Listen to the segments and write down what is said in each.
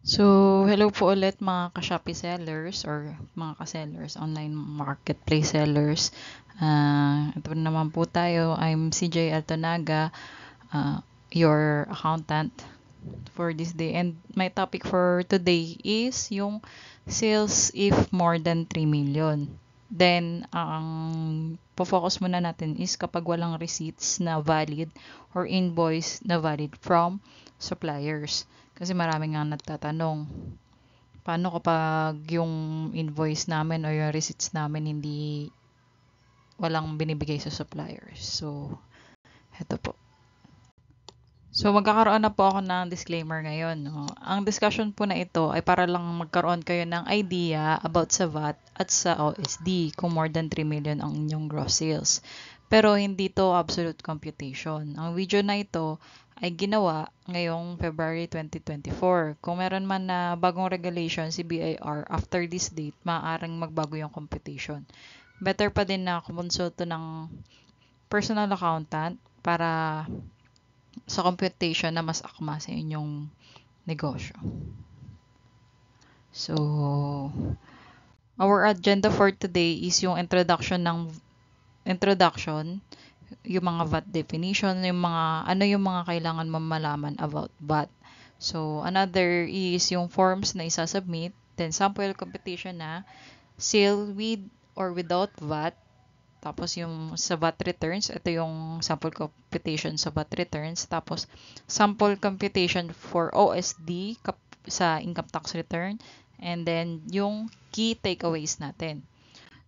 So, hello po ulit mga ka-Shopee sellers or mga ka-sellers, online marketplace sellers. Ito naman po tayo. I'm CJ Altonaga, your accountant for this day. And my topic for today is yung sales if more than 3 million. Then, ang po-focus muna natin is kapag walang receipts na valid or invoice na valid from suppliers. Kasi marami nga nagtatanong, paano kapag yung invoice namin o yung receipts namin hindi walang binibigay sa suppliers? So, heto po. So, magkakaroon na po ako ng disclaimer ngayon. No? Ang discussion po na ito ay para lang magkaroon kayo ng idea about sa VAT at sa OSD kung more than 3 million ang inyong gross sales. Pero hindi to absolute computation. Ang video na ito ay ginawa ngayong February 2024. Kung meron man na bagong regulation si BIR after this date, maaaring magbago yung computation. Better pa din na kumonsulto ng personal accountant para sa computation na mas akma sa inyong negosyo. So, our agenda for today is yung introduction, yung mga VAT definition, yung mga ano yung mga kailangan mo malaman about VAT. So, another is yung forms na isasubmit, then sample computation na sale with or without VAT. Tapos yung sa VAT returns, ito yung sample computation sa VAT returns. Tapos sample computation for OSD sa income tax return. And then yung key takeaways natin.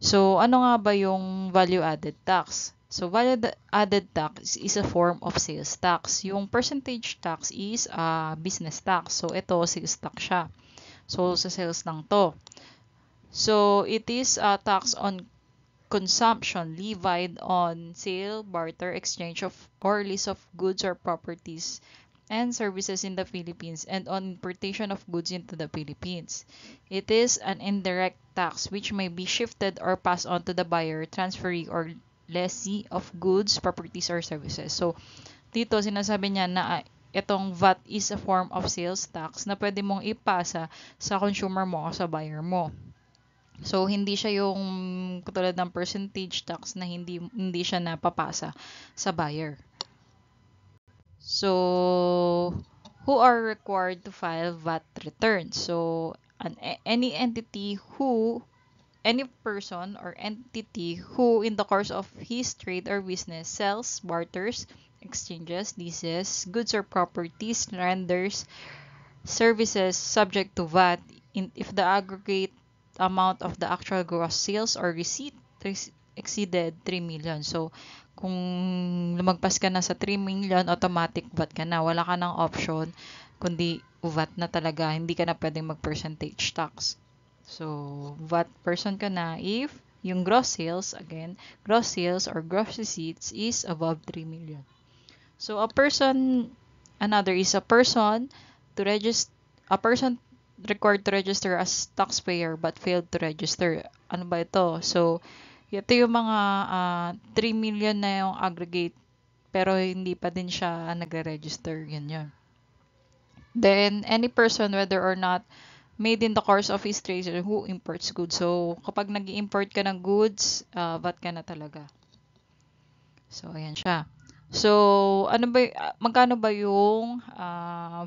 So ano nga ba yung value added tax? So value added tax is a form of sales tax. Yung percentage tax is business tax. So ito sales tax siya. So sa sales lang to. So it is a tax on consumption levied on sale, barter, exchange of or lease of goods or properties and services in the Philippines and on importation of goods into the Philippines. It is an indirect tax which may be shifted or passed on to the buyer, transferee, or lessee of goods, properties, or services. So, dito sinasabi niya na itong VAT is a form of sales tax na pwede mong ipasa sa consumer mo o sa buyer mo. So, hindi siya yung katulad ng percentage tax na hindi siya napapasa sa buyer. So, who are required to file VAT returns? So, any any person or entity who in the course of his trade or business sells, barters, exchanges, leases, goods or properties, renders services subject to VAT if the aggregate amount of the actual gross sales or receipt exceeded 3 million. So, kung lumagpas ka na sa 3 million, automatic VAT ka na. Wala ka ng option, kundi VAT na talaga. Hindi ka na pwedeng mag-percentage tax. So, VAT person ka na if yung gross sales, again, gross sales or gross receipts is above 3 million. So, another is a person required to register as taxpayer but failed to register. Ano ba ito? So, ito yung mga 3 million na yung aggregate pero hindi pa din siya nagre-register. Yun. Then, any person whether or not made in the course of his trade who imports goods. So, kapag nag-import ka ng goods, VAT ka na talaga. So, ayan siya. So, magkano ba yung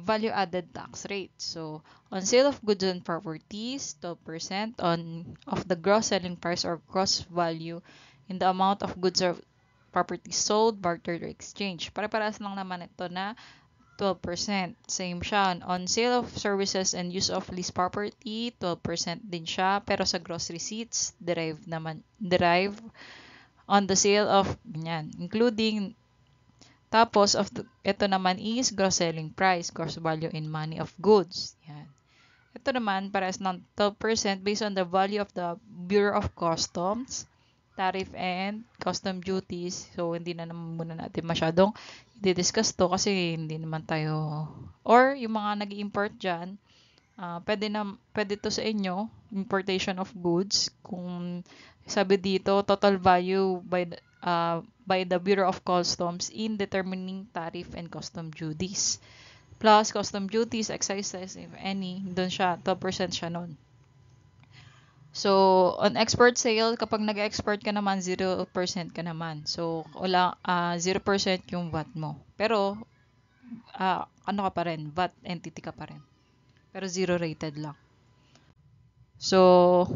value added tax rate? So, on sale of goods and properties, 12% of the gross selling price or gross value in the amount of goods or properties sold, bartered, or exchanged. Pare-parehas lang naman ito na 12%. Same siya. On sale of services and use of leased property, 12% din siya. Pero sa gross receipts, derive on the sale of, yan, including tapos, ito naman is gross selling price, gross value in money of goods. Yan. Ito naman, parehas ng 12% based on the value of the Bureau of Customs, tariff and custom duties. So, hindi na naman muna natin masyadong i-discuss to kasi hindi naman tayo, or yung mga nag-import dyan, pwede to sa inyo, importation of goods. Kung sabi dito, total value by the Bureau of Customs in determining tariff and custom duties plus custom duties, excise tax, if any, doon siya, 12% siya nun. So, on export sale, kapag nag-export ka naman, 0% ka naman. So, wala, 0% yung VAT mo. Pero, ano ka pa rin, VAT entity ka pa rin. Pero zero rated lang. So,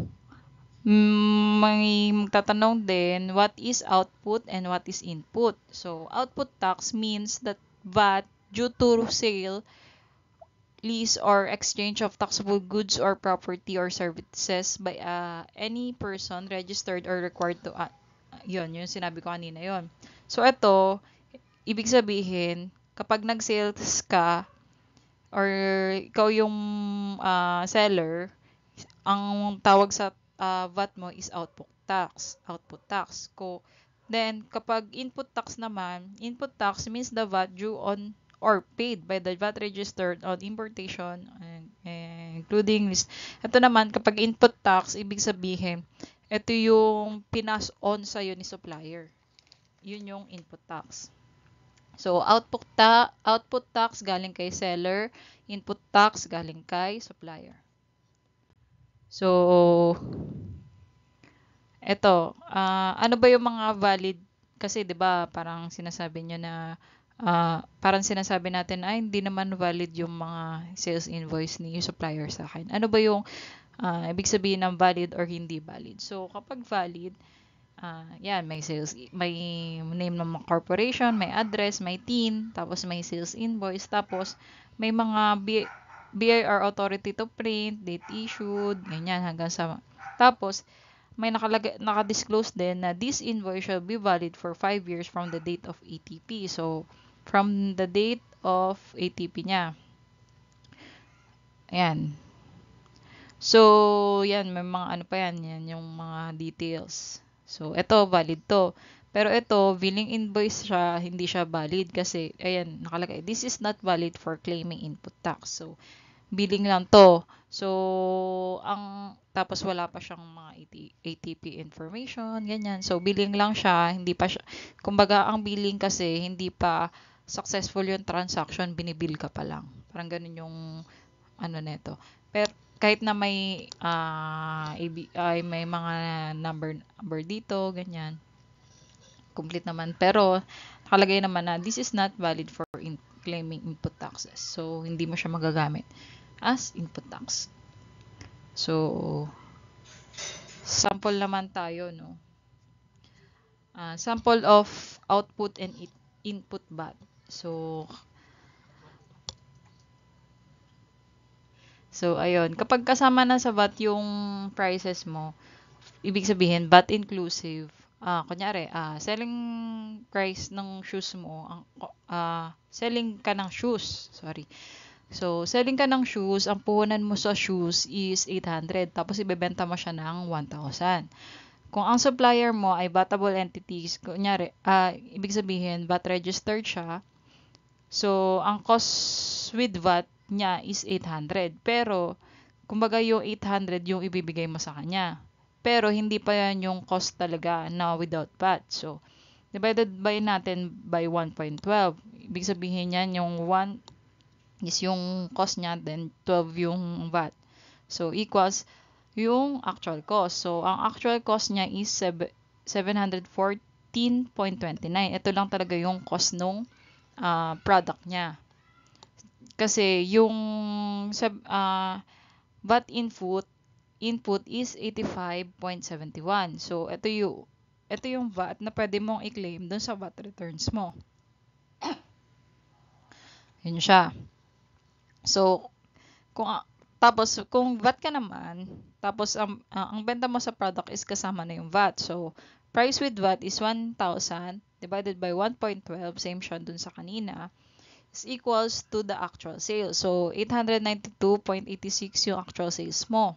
may magtatanong din, what is output and what is input? So, output tax means that VAT due to sale, lease, or exchange of taxable goods or property or services by any person registered or required to, yun, yung sinabi ko kanina yun. So, ito, ibig sabihin, kapag nag-sales ka, or ikaw yung seller, ang tawag sa VAT mo is output tax. Output tax. Then, kapag input tax naman, input tax means the VAT due on or paid by the VAT registered on importation, including list. Ito naman, kapag input tax, ibig sabihin, ito yung pinas on sa'yo ni supplier. Yun yung input tax. So, output tax galing kay seller, input tax galing kay supplier. So, eto, ano ba yung mga valid? Kasi 'di ba parang sinasabi niyo na parang sinasabi natin ay hindi naman valid yung mga sales invoice ni supplier sa akin. Ano ba yung ibig sabihin ng valid or hindi valid? So, kapag valid, yan, may name ng corporation, may address, may TIN, tapos may sales invoice, tapos may mga BIR authority to print, date issued, ganyan hanggang sa tapos may naka-disclose din na this invoice shall be valid for 5 years from the date of ATP. So, from the date of ATP niya. Ayan. So, yan, may mga ano pa yan, yung mga details. So, ito, valid to. Pero ito, billing invoice siya, hindi siya valid kasi, ayan, nakalagay, this is not valid for claiming input tax. So, billing lang to. So, tapos wala pa siyang mga ATP information, ganyan. So, billing lang siya, hindi pa siya, kumbaga, ang billing kasi, hindi pa successful yung transaction, binibill ka pa lang. Parang ganun yung, ano neto. Pero, kahit na may may mga number dito, ganyan. Complete naman. Pero, nakalagay naman na this is not valid for claiming input taxes. So, hindi mo siya magagamit as input tax. So, sample naman tayo, no? Sample of output and input VAT. So, ayun. Kapag kasama na sa VAT yung prices mo, ibig sabihin, VAT inclusive. Kunyari, selling price ng shoes mo, selling ka ng shoes, sorry. So, selling ka ng shoes, ang puhunan mo sa shoes is 800, tapos ibebenta mo siya ng 1,000. Kung ang supplier mo ay VATable entities, kunyari, ibig sabihin, VAT registered siya, so, ang cost with VAT niya is 800. Pero, kumbaga yung 800 yung ibibigay mo sa kanya. Pero, hindi pa yan yung cost talaga na without VAT. So, divided by natin by 1.12. Ibig sabihin yan yung 1 is yung cost niya, then 12 yung VAT. So, equals yung actual cost. So, ang actual cost niya is 714.29. Ito lang talaga yung cost nung product niya. Kasi yung VAT input is 85.71. So, ito yung VAT na pwede mong i-claim dun sa VAT returns mo. Yun siya. So, kung VAT ka naman, tapos ang benta mo sa product is kasama na yung VAT. So, price with VAT is 1,000 divided by 1.12, same siya dun sa kanina, is equals to the actual sales. So, 892.86 yung actual sales mo.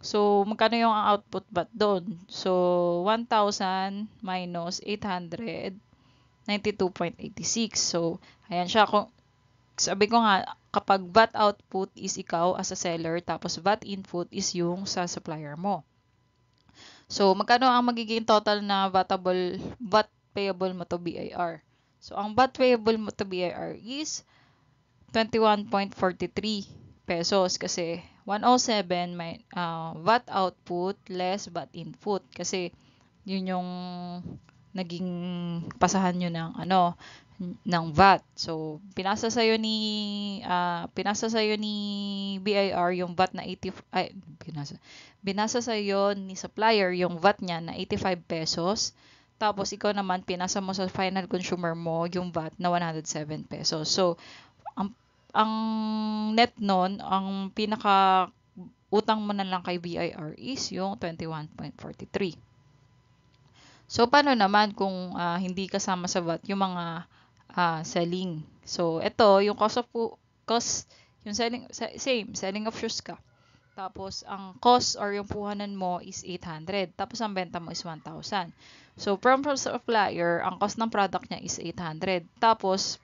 So, magkano yung output VAT doon? So, 1,000 minus 892.86. So, ayan siya. Sabi ko nga, kapag VAT output is ikaw as a seller, tapos VAT input is yung sa supplier mo. So, magkano ang magiging total na VAT payable mo to BIR? So, ang VAT payable mo to BIR is 21.43 pesos kasi 107 may VAT output less VAT input kasi yun yung naging pasahan nyo ng ng VAT. So pinasa sa ni BIR yung VAT na 80 ay binasa sa ni supplier yung VAT niya na 85 pesos. Tapos ikaw naman pinasa mo sa final consumer mo yung VAT na 107 pesos. So ang net nun, ang pinaka utang mo na lang kay BIR is yung 21.43. So, paano naman kung hindi kasama sa VAT yung mga selling? So, ito, yung yung selling of shoes ka. Tapos, ang cost or yung puhanan mo is 800. Tapos, ang benta mo is 1,000. So, from supplier, ang cost ng product niya is 800. Tapos,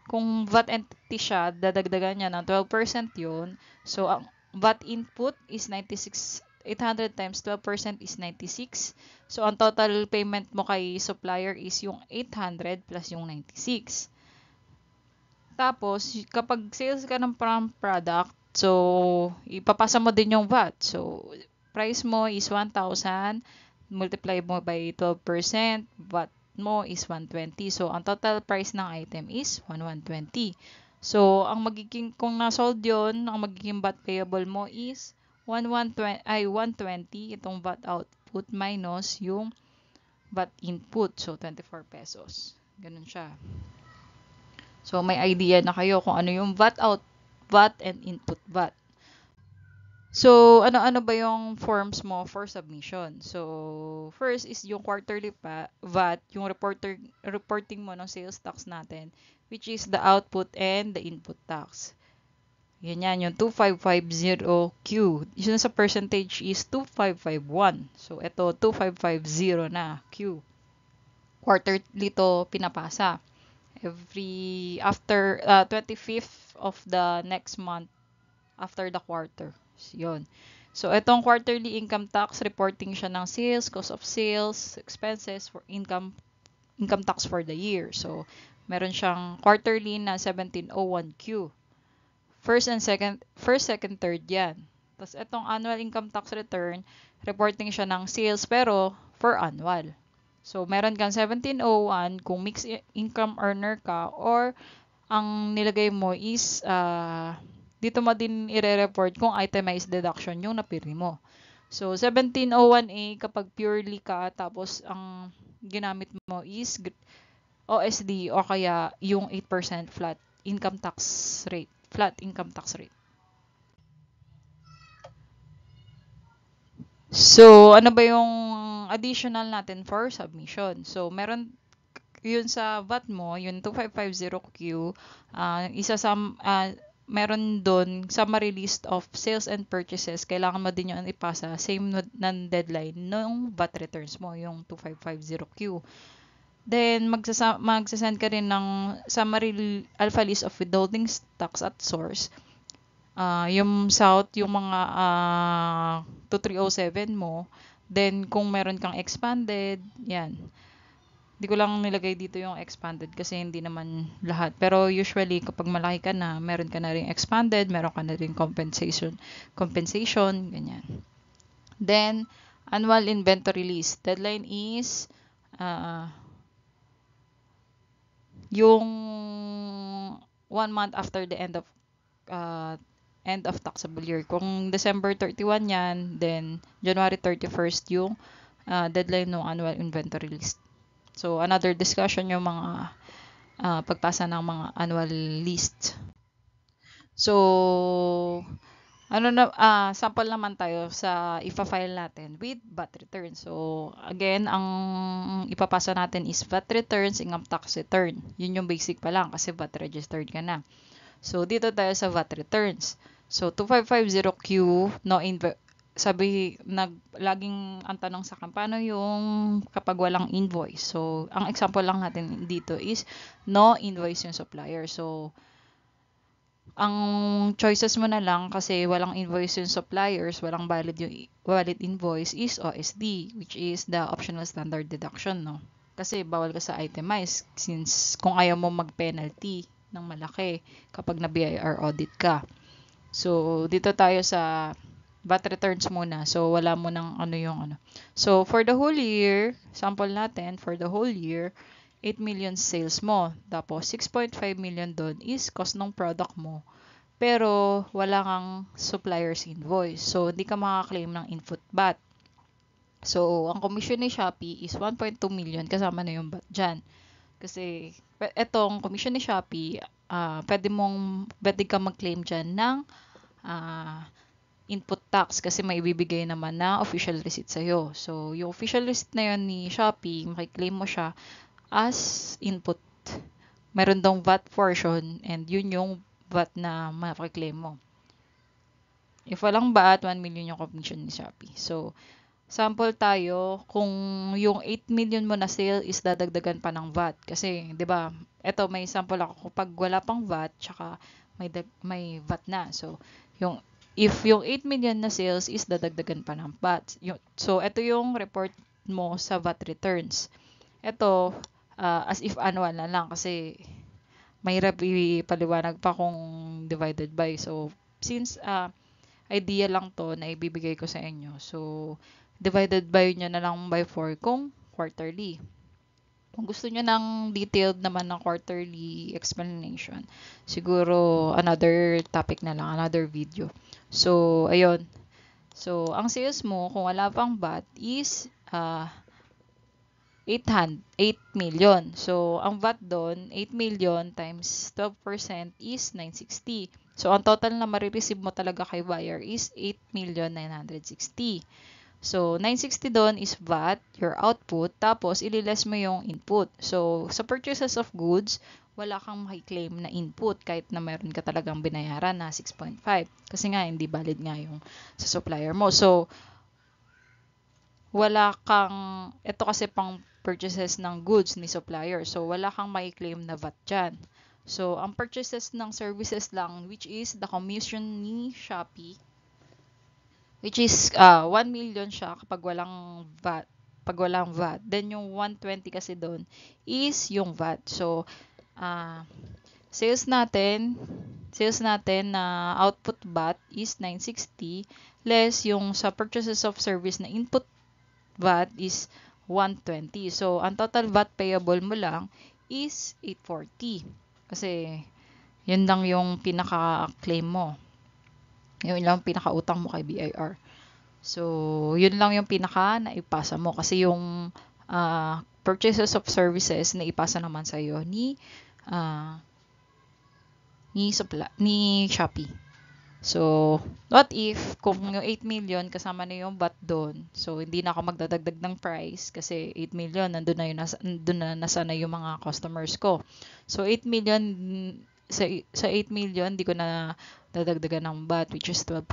kung VAT entity siya, dadagdagan niya ng 12% yun. So, ang VAT input is 96. 800 times 12% is 96. So, ang total payment mo kay supplier is yung 800 plus yung 96. Tapos, kapag sales ka ng product, so, ipapasa mo din yung VAT. So, price mo is 1,000, multiply mo by 12%, VAT mo is 120. So, ang total price ng item is 120. So, kung na-sold yun, ang magiging VAT payable mo is 120, itong VAT output minus yung VAT input. So, 24 pesos. Ganun siya. So, may idea na kayo kung ano yung VAT and input VAT. So, ano-ano ba yung forms mo for submission? So, first is yung quarterly VAT, yung reporting mo ng sales tax natin, which is the output and the input tax. Yan, yung 2550Q. Yung sa percentage is 2551. So, ito, 2550 na Q. Quarterly to pinapasa. After 25th of the next month after the quarter. Yun. So, itong quarterly income tax, reporting siya ng sales, cost of sales, expenses for income tax for the year. So, meron siyang quarterly na 1701Q. First, second, third yan. Tapos, itong annual income tax return, reporting siya ng sales pero for annual. So, meron kang 1701 kung mixed income earner ka or ang nilagay mo is dito mo din i-report kung itemized deduction yung napili mo. So, 1701A kapag purely ka, tapos ang ginamit mo is OSD o kaya yung 8% flat income tax rate. So, ano ba yung additional natin for submission? So, meron yun sa VAT mo, yung 2550Q, meron doon summary list of sales and purchases. Kailangan mo din yung ipasa. Same ng deadline ng VAT returns mo, yung 2550Q. Then, magsasend ka rin ng summary alpha list of withholding tax at source. Yung south, yung mga 2307 mo. Then, kung meron kang expanded, yan. Hindi ko lang nilagay dito yung expanded kasi hindi naman lahat. Pero usually, kapag malaki ka na, meron ka na rin expanded, meron ka na rin compensation, ganyan. Then, annual inventory list. Deadline is yung 1 month after the end of taxable year. Kung December 31 yan, then January 31st yung deadline ng annual inventory list. So, another discussion yung mga pagpasa ng mga annual list. So, sample naman tayo sa ipa-file natin with VAT return. So, again, ang ipapasa natin is VAT returns, income tax return. Yun yung basic pa lang kasi VAT registered ka na. So, dito tayo sa VAT returns. So, 2550Q, laging ang tanong sa akin, paano yung kapag walang invoice? So, ang example lang natin dito is no invoice yung supplier. So, ang choices mo na lang kasi walang invoice yung suppliers, walang valid invoice is OSD, which is the optional standard deduction, no? Kasi bawal ka sa itemize since kung ayaw mo mag-penalty, ng malaki kapag na BIR audit ka. So, dito tayo sa VAT returns muna. So, wala mo ng ano yung ano. So, for the whole year, sample natin, for the whole year, 8 million sales mo. Tapos, 6.5 million doon is cost ng product mo. Pero, wala kang supplier's invoice. So, hindi ka makaklaim ng input VAT. So, ang commission ni Shopee is 1.2 million kasama na yung VAT dyan. Kasi, etong commission ni Shopee, pwede ka mag-claim dyan ng input tax kasi may ibibigay naman na official receipt sa'yo. So, yung official receipt na yun ni Shopee, makiklaim mo siya as input. Meron dong VAT portion and yun yung VAT na makiklaim mo. If walang VAT, 1 million yung commission ni Shopee. So, sample tayo kung yung 8 million mo na sale is dadagdagan pa ng VAT. Kasi, di ba, eto may sample ako kapag wala pang VAT, tsaka may VAT na. So, if yung 8 million na sales is dadagdagan pa ng VAT. So, ito yung report mo sa VAT returns. Ito, as if annual na lang kasi mahirap ipaliwanag pa kung divided by. So, since idea lang to na ibibigay ko sa inyo. So, divided by nyo na lang by 4 kung quarterly. Kung gusto nyo ng detailed naman ng quarterly explanation, siguro another topic na lang, another video. So, ayun. So, ang sales mo, kung wala pang VAT, is 8 million. So, ang VAT doon, 8 million times 12% is 960. So, ang total na marireceive mo talaga kay buyer is 8,960,000. So, 960 doon is VAT, your output, tapos ililess mo yung input. So, sa purchases of goods, wala kang makiklaim na input kahit na meron ka talagang binayaran na 6.5. Kasi nga, hindi valid nga yung sa supplier mo. So, wala kang, ito kasi pang purchases ng goods ni supplier. So, wala kang makiklaim na VAT dyan. So, ang purchases ng services lang, which is the commission ni Shopee, which is 1 million siya kapag walang VAT. Pag walang VAT. Then yung 120 kasi doon is yung VAT. So, sales natin na output VAT is 960 less yung sa purchases of service na input VAT is 120. So, ang total VAT payable mo lang is 840. Kasi, yun lang yung pinaka-claim mo. Yun lang pinaka-utang mo kay BIR. So, yun lang yung pinaka na ipasa mo. Kasi yung purchases of services na ipasa naman sa'yo ni Shopee. So, what if kung yung 8 million kasama na yung VAT doon, so hindi na ako magdadagdag ng price kasi 8 million, nandun na nasana yung mga customers ko. So, 8 million, sa 8 million, di ko na dadagdagan ng VAT, which is 12%.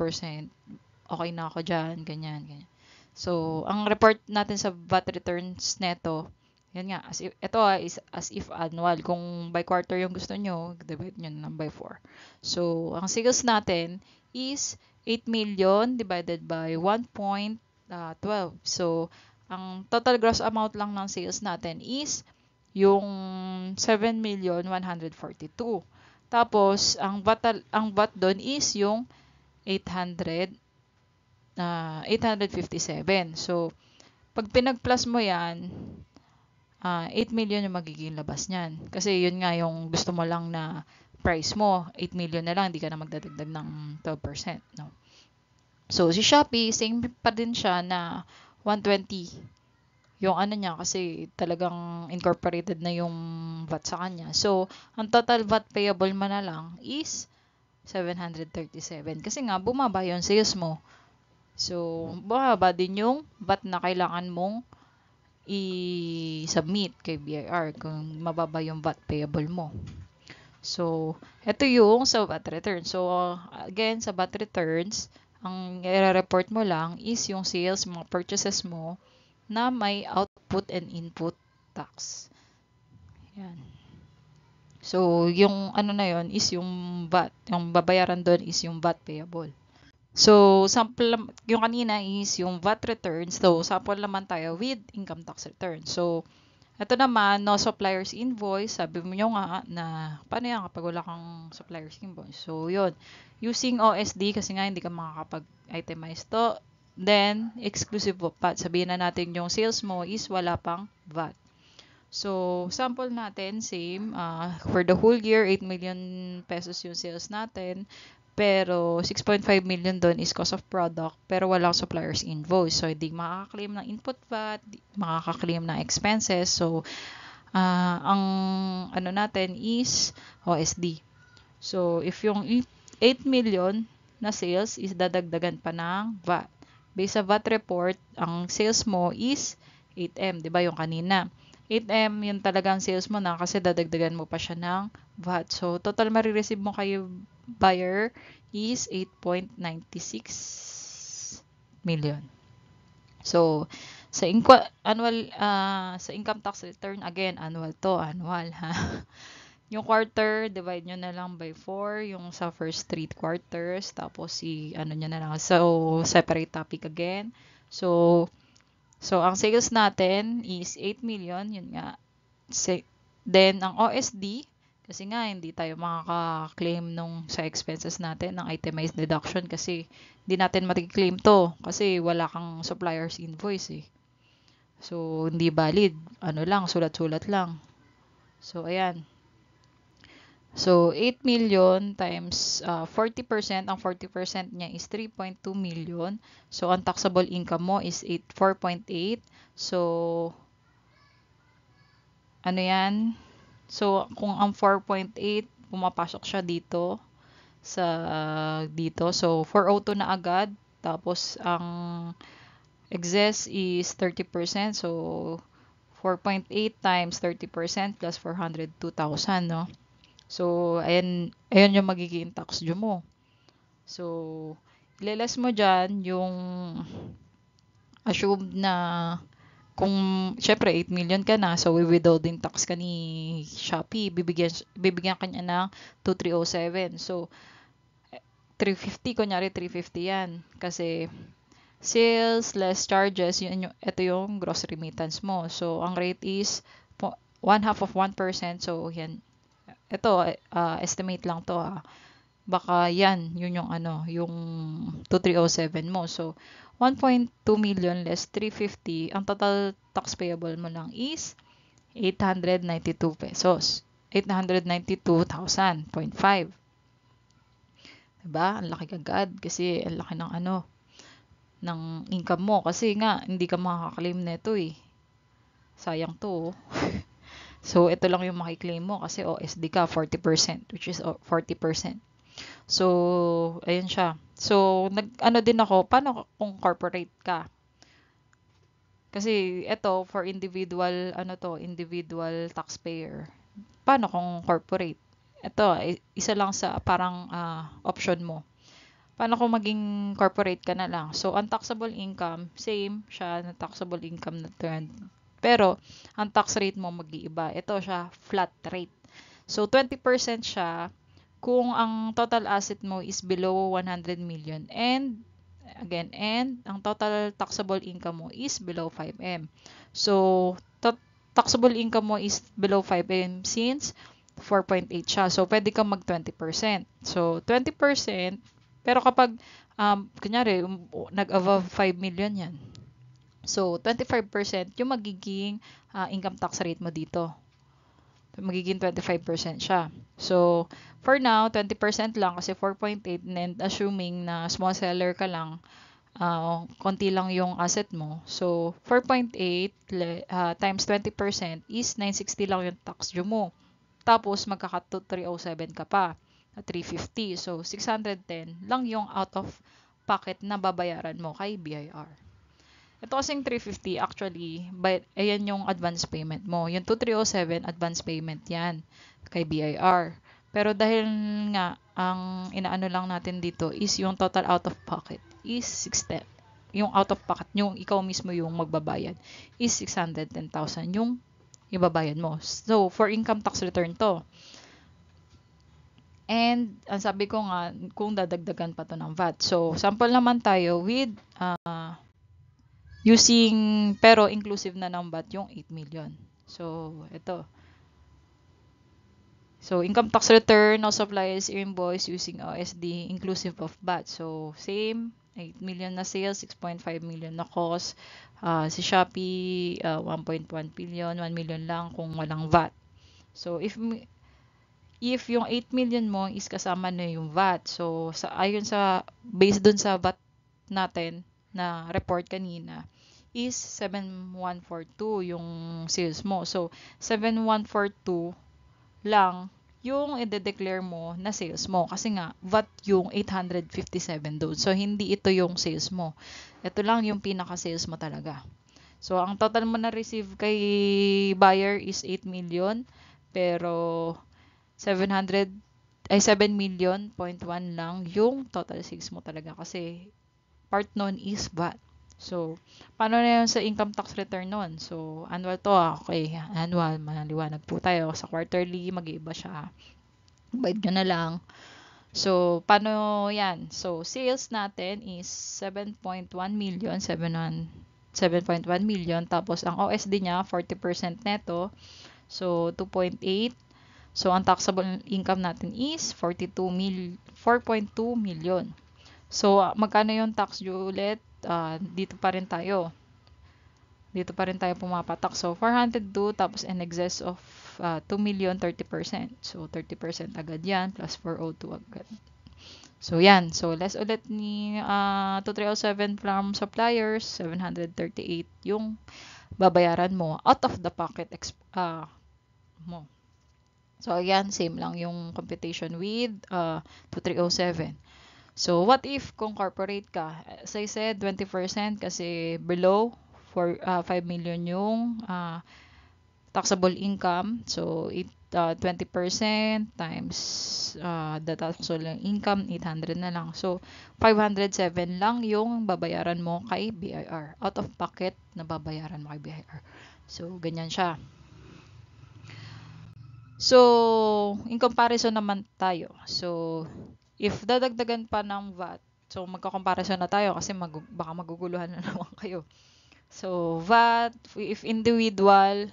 Okay na ako dyan, ganyan. So, ang report natin sa VAT returns neto, yan nga, ito is as if annual. Kung by quarter yung gusto nyo, divide nyo na by 4. So, ang sales natin is 8 million divided by 1.12. So, ang total gross amount lang ng sales natin is yung 7,142,000. Tapos, ang VAT doon is yung 857. So, pag pinag-plus mo yan, 8 million yung magiging labas niyan. Kasi yun nga yung gusto mo lang na price mo. 8 million na lang, hindi ka na magdadagdag ng 12%. No? So, si Shopee, same pa din siya na 120. Yung ano niya, kasi talagang incorporated na yung VAT sa kanya. So, ang total VAT payable mo na lang is 737. Kasi nga, bumaba yung sales mo. So, bumaba din yung VAT na kailangan mong i-submit kay BIR kung mababa yung VAT payable mo. So, ito yung sa VAT return. So, again, sa VAT returns, ang i-report mo lang is yung sales, mga purchases mo na may output and input tax. Yan. So, yung ano na yon is yung VAT. Yung babayaran doon is yung VAT payable. So, sample, yung kanina is yung VAT returns. So, sample naman tayo with income tax return. So, Ito naman, no supplier's invoice. Sabi mo nyo nga na, paano yan kapag wala kang supplier's invoice? So, yun. Using OSD, kasi nga hindi ka makakapag-itemize to. Then, exclusive of VAT. Sabihin na natin yung sales mo is wala pang VAT. So, sample natin, same. For the whole year, 8 million pesos yung sales natin. Pero, 6.5 million doon is cost of product. Pero walang supplier's invoice. So, hindi makaka-claim ng input VAT, makaka-claim ng expenses. So, ang ano natin is OSD. So, if yung 8 million na sales is dadagdagan pa ng VAT. Based sa VAT report, ang sales mo is 8M, 'di ba yung kanina? 8M yun talagang sales mo na kasi dadagdagan mo pa siya ng VAT. So, total marireceive mo kayo buyer is 8.96 million. So, sa sa income tax return, again, annual to, annual ha. Yung quarter, divide nyo na lang by 4, yung sa first 3 quarters, tapos ano nyo na lang. So, separate topic again. So, ang sales natin is 8 million, yun nga. Then, ang OSD, kasi nga, hindi tayo makaka-claim nung sa expenses natin ng itemized deduction kasi hindi natin mati-claim to kasi wala kang supplier's invoice eh. So, hindi valid. Ano lang, sulat-sulat lang. So, ayan. So, 8 million times 40%, ang 40% niya is 3.2 million. So, ang taxable income mo is 4.8. So, ano yan? So, kung ang 4.8, pumapasok siya dito, dito. So, 402 na agad. Tapos, ang excess is 30%. So, 4.8 times 30% plus 402,000, no? So, ayan yung magiging tax due mo. So, ileles mo dyan yung assumed na kung, syempre, 8 million ka na, so withholding tax ka ni Shopee, bibigyan ka niya ng 2,307. So, 350, kunyari 350 yan. Kasi, sales less charges, ito yung gross remittance mo. So, ang rate is 1/2 of 1%. So, yan. Ito, estimate lang to ha. Baka yan, yun yung yung 2,307 mo. So, 1.2 million less 350, ang total tax payable mo lang is 892 pesos. 892,000.5. Diba? Ang laki agad kasi ang laki ng ng income mo. Kasi nga, hindi ka makaka-claim neto eh. Sayang to. So, ito lang yung makiklaim mo kasi OSD ka, 40%, which is 40%. So, ayun siya. So, din ako, paano kung corporate ka? Kasi, ito, for individual, individual taxpayer. Paano kung corporate? Ito, isa lang sa parang option mo. Paano kung maging corporate ka na lang? So, ang taxable income, same siya na taxable income na trend. Pero, ang tax rate mo mag-iiba. Ito siya, flat rate. So, 20% siya kung ang total asset mo is below 100 million. And, again, ang total taxable income mo is below 5M. So, taxable income mo is below 5M since 4.8 siya. So, pwede kang mag 20%. So, 20%, pero kapag, kunyari, nag-above 5 million yan. So, 25% yung magiging income tax rate mo dito. Magiging 25% siya. So, for now, 20% lang kasi 4.8 and assuming na small seller ka lang, konti lang yung asset mo. So, 4.8 times 20% is 960 lang yung tax due mo. Tapos, magkaka 307 ka pa na 350. So, 610 lang yung out of pocket na babayaran mo kay BIR. Ito kasing 350 actually, but ayan yung advance payment mo. Yung 2307 advance payment yan kay BIR. Pero dahil nga, ang inaano lang natin dito is yung total out of pocket is 610. Yung out of pocket, yung ikaw mismo yung magbabayad is 610,000 yung ibabayad mo. So, for income tax return to. And, ang sabi ko nga, kung dadagdagan pa to ng VAT. So, sample naman tayo with using, pero inclusive na ng VAT yung 8 million. So, ito. So, income tax return of suppliers invoice using OSD inclusive of VAT. So, same. 8 million na sales, 6.5 million na cost. Si Shopee, 1.1 billion, 1 million lang kung walang VAT. So, if yung 8 million mo is kasama na yung VAT. So, ayon sa, based dun sa VAT natin na report kanina, is 7,142 yung sales mo. So, 7,142 lang yung i-declare mo na sales mo. Kasi nga, VAT yung 857 doon. So, hindi ito yung sales mo. Ito lang yung pinaka-sales mo talaga. So, ang total mo na receive kay buyer is 8 million. Pero, 700, 7 million, 0.1 lang yung total sales mo talaga. Kasi, part nun is VAT. So, paano na yun sa income tax return nun? So, annual to okay, annual, maliwanag po tayo. Sa quarterly, mag-iiba siya. Bayad nyo na lang. So, paano yan? So, sales natin is 7.1 million, 7.1 million. Tapos, ang OSD niya, 40% neto. So, 2.8. So, ang taxable income natin is 4.2 million. So, magkano yung tax due ulit? Dito pa rin tayo. Dito pa rin tayo pumapatak. So, 402 tapos in excess of 2 million, 30%. So, 30% agad yan plus 402 agad. So, yan. So, less ulit ni 2307 from suppliers, 738 yung babayaran mo out of the pocket mo. So, again, same lang yung computation with 2307. So, what if kung corporate ka? As I said, 20% kasi below 5 million yung taxable income. So, 20% times the taxable income, 800 na lang. So, 507 lang yung babayaran mo kay BIR. Out of pocket na babayaran mo kay BIR. So, ganyan siya. So, in comparison naman tayo. So, if dadagdagan pa ng VAT, so magka-comparison na tayo kasi baka maguguluhan na naman kayo. So, VAT, if individual,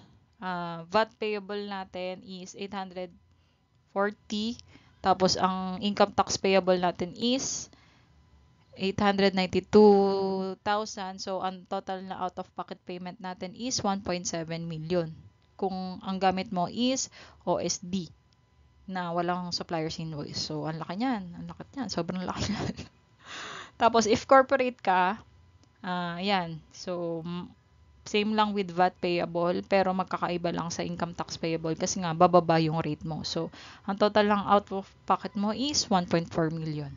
VAT payable natin is 840. Tapos, ang income tax payable natin is 892,000. So, ang total na out-of-pocket payment natin is 1.7 million. Kung ang gamit mo is OSD na walang supplier's invoice. So, ang laki niyan. Ang laki niyan. Sobrang laki niyan. Tapos, if corporate ka, yan. So, same lang with VAT payable, pero magkakaiba lang sa income tax payable kasi nga, bababa yung rate mo. So, ang total lang out of pocket mo is 1.4 million.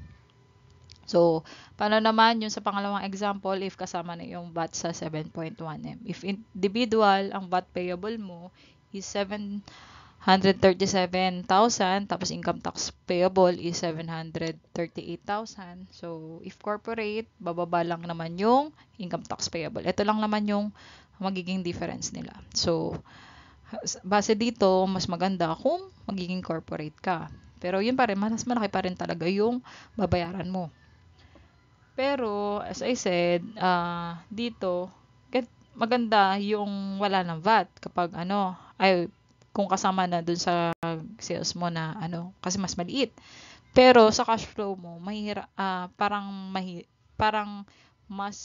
So, paano naman yung sa pangalawang example if kasama na yung VAT sa 7.1M? If individual, ang VAT payable mo is 737,000, tapos income tax payable is 738,000. So, if corporate, bababa lang naman yung income tax payable. Ito lang naman yung magiging difference nila. So, base dito, mas maganda kung magiging corporate ka. Pero yun pa rin, mas malaki pa rin talaga yung babayaran mo. Pero, as I said, dito, maganda yung wala ng VAT kapag kung kasama na dun sa sales mo na kasi mas maliit. Pero sa cash flow mo, parang mas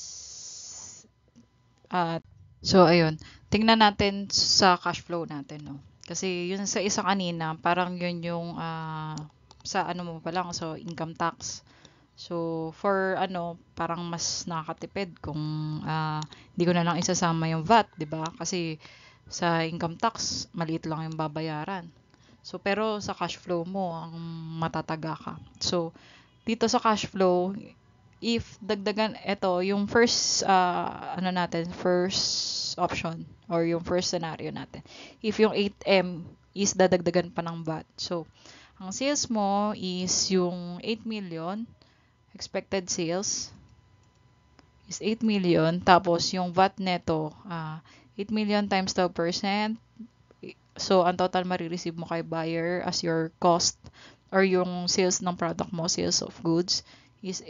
so ayun, tingnan natin sa cash flow natin, no. Kasi yun sa isa kanina, parang yun yung sa mo pa lang, so income tax. So, for parang mas nakakatipid kung hindi ko na lang isasama yung VAT, 'di ba? Kasi sa income tax, maliit lang yung babayaran. So, pero sa cash flow mo, ang matataga ka. So, dito sa cash flow, if dagdagan, ito, yung first, first option, or yung first scenario natin. If yung 8M is dadagdagan pa ng VAT. So, ang sales mo is yung 8 million, expected sales is 8 million, tapos yung VAT neto, 8 million times 12%. So, ang total marireceive mo kay buyer as your cost or yung sales ng product mo, sales of goods, is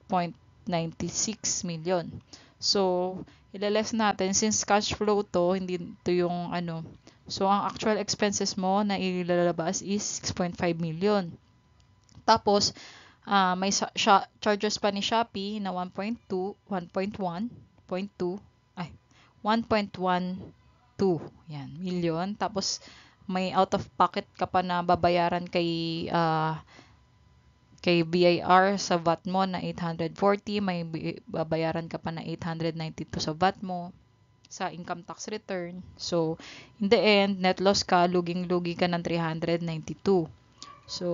8.96 million. So, ilaless natin, since cash flow to, hindi to yung ano. So, ang actual expenses mo na ilalabas is 6.5 million. Tapos, may charges pa ni Shopee na 1.2, 1.1, 0.2, ay, 1.12, yan, million. Tapos, may out of pocket ka pa na babayaran kay BIR sa VAT mo na 840, may babayaran ka pa na 892 sa VAT mo sa income tax return. So, in the end, net loss ka, luging-lugi ka ng 392. So,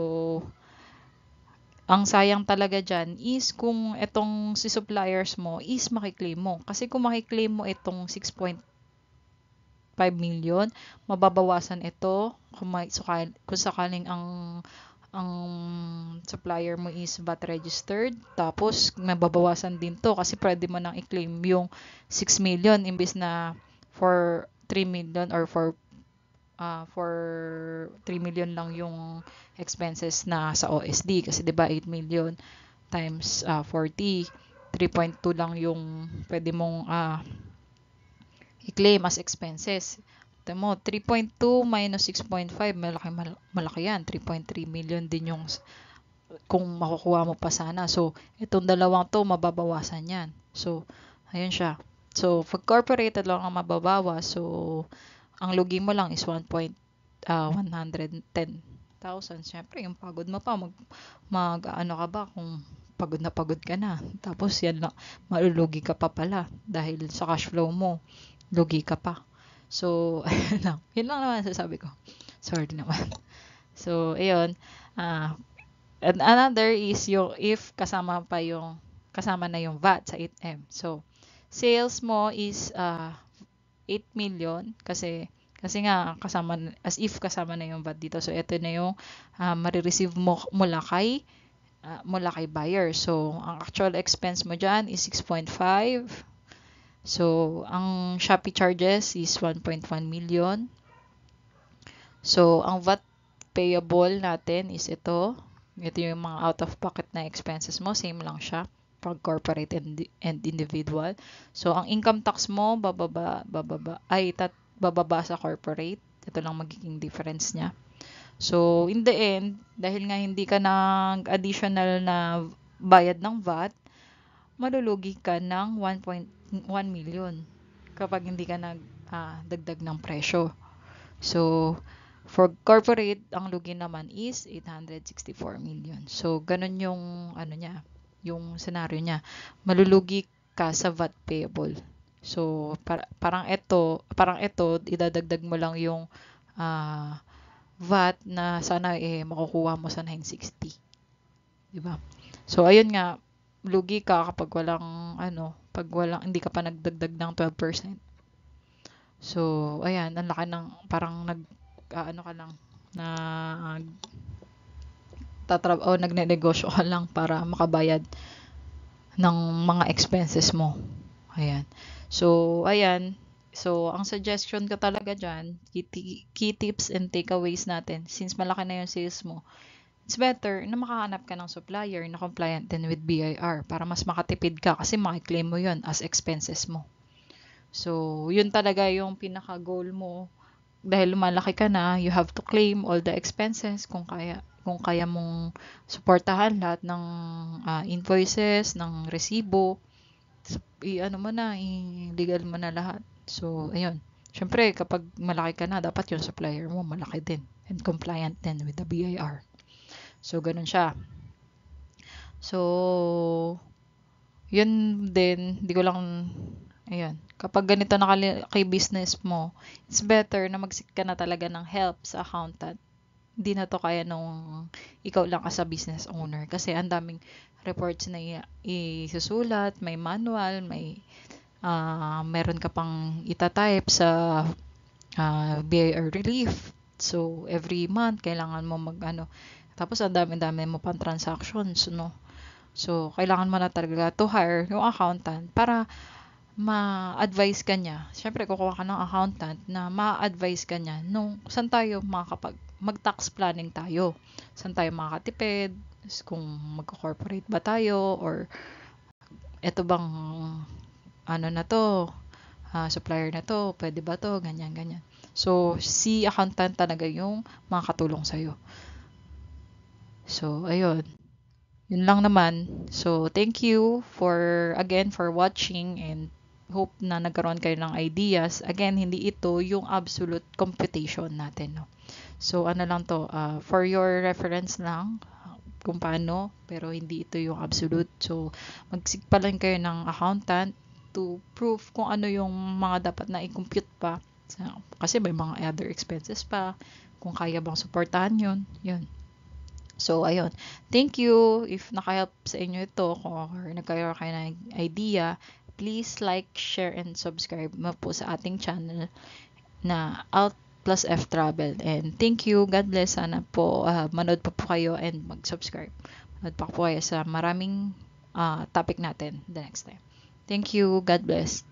ang sayang talaga dyan is kung itong si suppliers mo is makiklaim mo. Kasi kung makiklaim mo itong 6.5 million, mababawasan ito kung sakaling ang supplier mo is VAT registered. Tapos, mababawasan din to kasi pwede mo nang i-claim yung 6 million imbis na for 3 million or for 3 million lang yung expenses na sa OSD kasi 'di ba 8 million times 40, 3.2 lang yung pwede mong i-claim as expenses. Ito mo, 3.2 minus 6.5, malaki yan. 3.3 million din yung kung makukuha mo pa sana. So, itong dalawang to, mababawasan yan. So, ayun siya. So, pag corporated lang ang mababawas, so, ang lugi mo lang is 110,000. Siyempre, yung pagod mo pa, ano ka ba kung pagod ka na. Tapos, yan lang, malulugi ka pa pala dahil sa cash flow mo, lugi ka pa. So, ayun lang. Yun lang naman sasabi ko. Sorry naman. So, ayun. And another is yung if kasama na yung VAT sa 8M. So, sales mo is 8 million kasi nga as if kasama na yung VAT dito. So, ito na yung marireceive mo mula kay buyer. So, ang actual expense mo dyan is 6.5. So, ang Shopee charges is 1.1 million. So, ang VAT payable natin is ito. Ito yung mga out-of-pocket na expenses mo. Same lang siya pag corporate and individual. So, ang income tax mo, bababa sa corporate. Ito lang magiging difference niya. So, in the end, dahil nga hindi ka nag-additional na bayad ng VAT, malulugi ka ng 1.1 million kapag hindi ka nagdagdag ng presyo. So, for corporate, ang lugi naman is 864 million. So, ganun yung yung scenario niya. Malulugi ka sa VAT payable. So, parang ito, idadagdag mo lang yung VAT na sana makukuha mo sa 960. Diba? So, ayun nga, lugi ka kapag hindi ka pa nagdagdag ng 12%. So, ayan, ang laki ng, parang nagnenegosyo ka lang para makabayad ng mga expenses mo. Ayan. So, ayan. So, ang suggestion ko talaga dyan, key tips and takeaways natin, since malaki na yung sales mo, it's better na makahanap ka ng supplier na compliant din with BIR para mas makatipid ka kasi makiklaim mo yun as expenses mo. So, yun talaga yung pinaka-goal mo. Dahil lumalaki ka na, you have to claim all the expenses kung kaya mong suportahan lahat ng invoices, ng resibo. I-legal mo na lahat. So, ayun. Siyempre, kapag malaki ka na, dapat yung supplier mo malaki din and compliant din with the BIR. So, ganun siya. So, yun din, di ko lang, ayan, kapag ganito kay business mo, it's better na mag-seek ka na talaga ng help sa accountant. Hindi na to kaya nung ikaw lang as a business owner. Kasi ang daming reports na isusulat, may manual, meron ka pang itatype sa BIR relief. So, every month, kailangan mo tapos ang dami-dami mo pang transactions, no? So, kailangan mo na talaga to hire yung accountant para ma-advise ka niya. Siyempre, kukuha ka ng accountant na ma-advise ka niya saan tayo mag-tax planning tayo. Saan tayo makakatipid, kung mag-corporate ba tayo, or eto bang ano na to, supplier na to, pwede ba to, ganyan, ganyan. So, si accountant talaga yung makakatulong sa'yo. So, ayun. Yun lang naman. So, thank you again, for watching, and hope na nagkaroon kayo ng ideas. Again, hindi ito yung absolute computation natin, no? So, ano lang to, for your reference lang, kung paano, pero hindi ito yung absolute. So, magsigpa lang kayo ng accountant to prove kung ano yung mga dapat na i-compute pa. Kasi may mga other expenses pa, kung kaya bang suportahan yun, yun. So, ayun. Thank you. If nakahelp sa inyo ito, or nagkaroon kayo ng idea, please like, share, and subscribe mo po sa ating channel na Alt plus F Travel. And thank you. God bless. Sana po manood pa po kayo and mag-subscribe. Manood pa po kayo sa maraming topic natin the next time. Thank you. God bless.